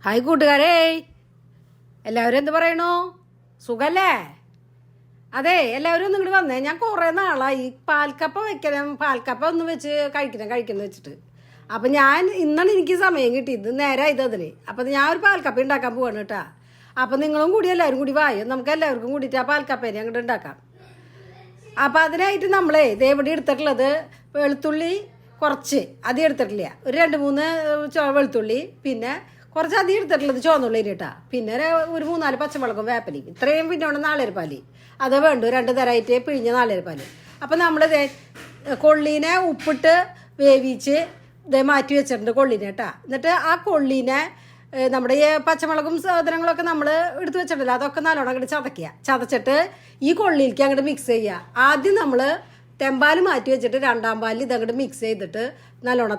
Hi കൂട്ടുകാരേ, എല്ലാവരും എന്ത് പറയണു? സുഖല്ലേ? അതെ, എല്ലാവരും ഒന്നും ഇങ്ങോട്ട് വന്നേ. ഞാൻ കുറേ നാളായി പാൽക്കപ്പ വെക്കണം, പാൽക്കപ്പ ഒന്ന് വെച്ച് കഴിക്കണം വെച്ചിട്ട്. അപ്പം ഇന്നാണ് എനിക്ക് സമയം കിട്ടിയത്, നേരമായത് അതിന്. അപ്പം ഞാൻ ഒരു പാൽക്കപ്പ ഉണ്ടാക്കാൻ പോവാണ് കേട്ടാ. അപ്പം നിങ്ങളും കൂടി എല്ലാവരും കൂടി വായോ, നമുക്ക് എല്ലാവർക്കും കൂടിയിട്ട് ആ പാൽക്കപ്പേനെ അങ്ങോട്ട് ഉണ്ടാക്കാം. അപ്പം അതിനായിട്ട് നമ്മളെ ഇവിടെ എടുത്തിട്ടുള്ളത് വെളുത്തുള്ളി കുറച്ച് അധികം എടുത്തിട്ടില്ല, ഒരു 2-3 വെളുത്തുള്ളി, പിന്നെ കുറച്ച് അധികം എടുത്തിട്ടുള്ളത് ചുവന്നുള്ളി കേട്ടാ, പിന്നെ ഒരു 3-4 പച്ചമുളകും വേപ്പലയും, ഇത്രയും പിന്നെ ഉണ്ട് നാളികേരപ്പാല്. അത് വേണ്ടു 2 തരമായിട്ട് പിഴിഞ്ഞ നാളികേരപ്പാല്. അപ്പം നമ്മൾ കൊള്ളീനെ ഉപ്പിട്ട് വേവിച്ച് മാറ്റി വെച്ചിട്ടുണ്ട് കൊള്ളീനെ കേട്ടാ. എന്നിട്ട് ആ കൊള്ളീനെ നമ്മുടെ ഈ പച്ചമുളകും സാധനങ്ങളൊക്കെ നമ്മൾ എടുത്ത് വെച്ചിട്ടുണ്ടല്ലോ, അതൊക്കെ നല്ലോണം അങ്ങോട്ട് ചതച്ചിട്ട് ഈ കൊള്ളിയിലേക്ക് അങ്ങോട്ട് മിക്സ് ചെയ്യുക. ആദ്യം നമ്മൾ തെമ്പാൽ മാറ്റി വെച്ചിട്ട് 2ാം പാലിൽ ഇതങ്ങോട്ട് മിക്സ് ചെയ്തിട്ട് നല്ലോണം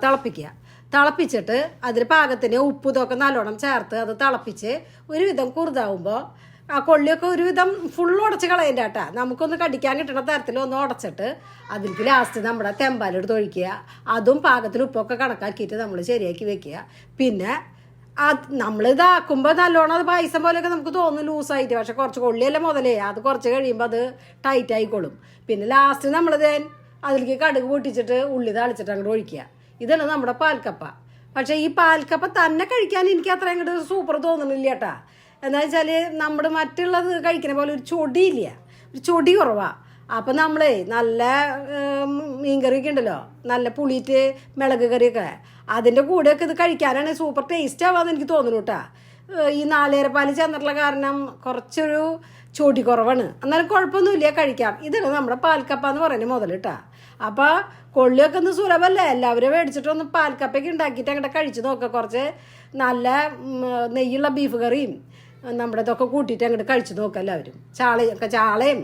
തിളപ്പിച്ചിട്ട് അതിൽ പാകത്തിന് ഉപ്പ് ഇതൊക്കെ നല്ലോണം ചേർത്ത് അത് തിളപ്പിച്ച് ഒരുവിധം കുറുതാവുമ്പോൾ ആ കൊള്ളിയൊക്കെ ഒരുവിധം ഫുൾ ഉടച്ച് കളയണ്ട കേട്ടാ. നമുക്കൊന്ന് കടിക്കാൻ കിട്ടുന്ന തരത്തിൽ ഒന്ന് ഉടച്ചിട്ട് അതിലേക്ക് ലാസ്റ്റ് നമ്മുടെ തെമ്പാലെടുത്ത് ഒഴിക്കുക. അതും പാകത്തിന് ഉപ്പൊക്കെ കണക്കാക്കിയിട്ട് നമ്മൾ ശരിയാക്കി വെക്കുക. പിന്നെ നമ്മളിതാക്കുമ്പോൾ നല്ലോണം അത് പായസം പോലെയൊക്കെ നമുക്ക് തോന്നും ലൂസായിട്ട്, പക്ഷെ കുറച്ച് കൊള്ളിയല്ല മുതലേ, അത് കുറച്ച് കഴിയുമ്പോൾ അത് ടൈറ്റ് ആയിക്കോളും. പിന്നെ ലാസ്റ്റ് നമ്മളിത് അതിലേക്ക് കടുക് പൊട്ടിച്ചിട്ട് ഉള്ളി താളിച്ചിട്ട് അങ്ങോട്ട് ഒഴിക്കുക. ഇതാണ് നമ്മുടെ പാൽക്കപ്പ. പക്ഷേ ഈ പാൽക്കപ്പ തന്നെ കഴിക്കാൻ എനിക്ക് അത്ര അങ്ങോട്ട് സൂപ്പർ തോന്നുന്നില്ല കേട്ടാ. എന്താ വെച്ചാൽ നമ്മുടെ മറ്റുള്ളത് കഴിക്കുന്ന പോലെ ഒരു ചൊടിയില്ല, ഒരു ചൊടി കുറവാണ്. അപ്പം നമ്മളെ നല്ല മീൻകറിയൊക്കെ ഉണ്ടല്ലോ, നല്ല പുളിയിട്ട് മിളക് കറിയൊക്കെ, അതിൻ്റെ കൂടെയൊക്കെ ഇത് കഴിക്കാനാണ് സൂപ്പർ ടേസ്റ്റ് ആവാന്ന് എനിക്ക് തോന്നുന്നു കേട്ടാ. ഈ നാളികേരപ്പാല് ചെന്നിട്ടുള്ള കാരണം കുറച്ചൊരു ചൊടി കുറവാണ്, എന്നാലും കുഴപ്പമൊന്നുമില്ല, കഴിക്കാം. ഇതാണ് നമ്മുടെ പാൽക്കപ്പ എന്ന് പറയുന്നത് മുതൽ കേട്ടാ. അപ്പോൾ കൊള്ളിയൊക്കെ ഒന്ന് സുലഭമല്ലേ, എല്ലാവരും മേടിച്ചിട്ടൊന്ന് പാൽക്കപ്പയൊക്കെ ഉണ്ടാക്കിയിട്ട് അങ്ങോട്ട് കഴിച്ച് നോക്കുക. കുറച്ച് നല്ല നെയ്യുള്ള ബീഫ് കറിയും നമ്മുടെ ഇതൊക്കെ കൂട്ടിയിട്ട് അങ്ങോട്ട് കഴിച്ച് നോക്കുക എല്ലാവരും. ചാളയും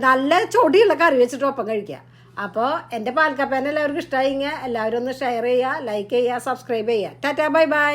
നല്ല ചൊടിയുള്ള കറി വെച്ചിട്ട് ഒപ്പം കഴിക്കുക. അപ്പോൾ എൻ്റെ പാൽക്കപ്പേനെ എല്ലാവർക്കും ഇഷ്ടമായിങ്ങ എല്ലാവരും ഒന്ന് ഷെയർ ചെയ്യുക, ലൈക്ക് ചെയ്യുക, സബ്സ്ക്രൈബ് ചെയ്യുക. Tata, bye bye.